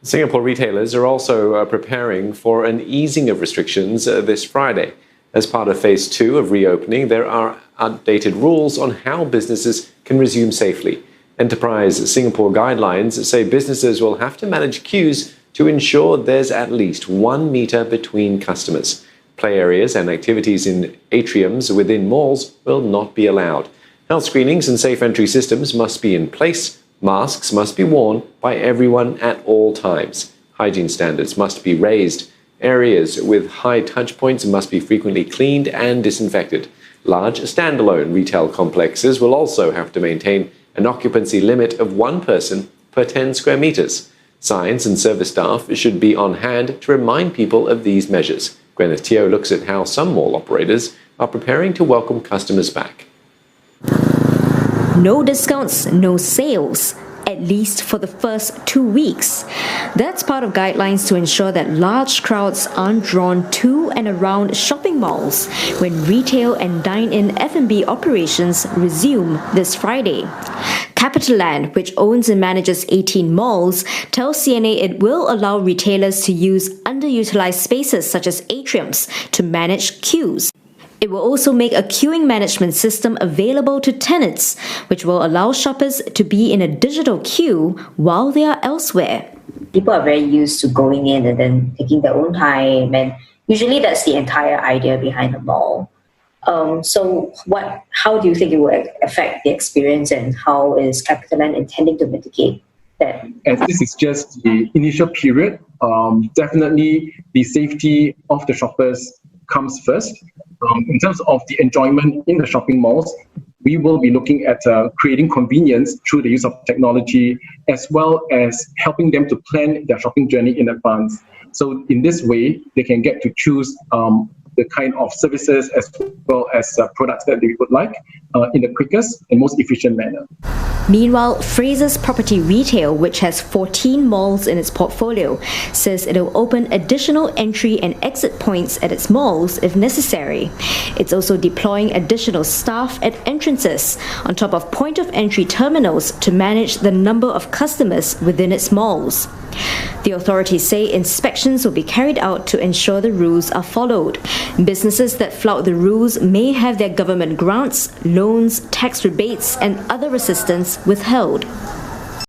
Singapore retailers are also preparing for an easing of restrictions this Friday. As part of phase 2 of reopening, there are updated rules on how businesses can resume safely. Enterprise Singapore guidelines say businesses will have to manage queues to ensure there's at least 1 metre between customers. Play areas and activities in atriums within malls will not be allowed. Health screenings and safe entry systems must be in place. Masks must be worn by everyone at all times. Hygiene standards must be raised. Areas with high touch points must be frequently cleaned and disinfected. Large standalone retail complexes will also have to maintain an occupancy limit of 1 person per 10 square meters. Signs and service staff should be on hand to remind people of these measures. Gwyneth Teo looks at how some mall operators are preparing to welcome customers back. No discounts, no sales, at least for the first 2 weeks. That's part of guidelines to ensure that large crowds aren't drawn to and around shopping malls when retail and dine-in F&B operations resume this Friday. CapitaLand, which owns and manages 18 malls, tells CNA it will allow retailers to use underutilized spaces such as atriums to manage queues. It will also make a queuing management system available to tenants, which will allow shoppers to be in a digital queue while they are elsewhere. People are very used to going in and then taking their own time, and usually that's the entire idea behind the mall. How do you think it will affect the experience, and how is CapitaLand intending to mitigate that? As this is just the initial period, definitely the safety of the shoppers comes first. In terms of the enjoyment in the shopping malls, we will be looking at creating convenience through the use of technology, as well as helping them to plan their shopping journey in advance. So in this way, they can get to choose the kind of services as well as products that they would like in the quickest and most efficient manner. Meanwhile, Fraser's Property Retail, which has 14 malls in its portfolio, says it will open additional entry and exit points at its malls if necessary. It's also deploying additional staff at entrances, on top of point-of-entry terminals to manage the number of customers within its malls. The authorities say inspections will be carried out to ensure the rules are followed. Businesses that flout the rules may have their government grants, loans, tax rebates, and other assistance withheld.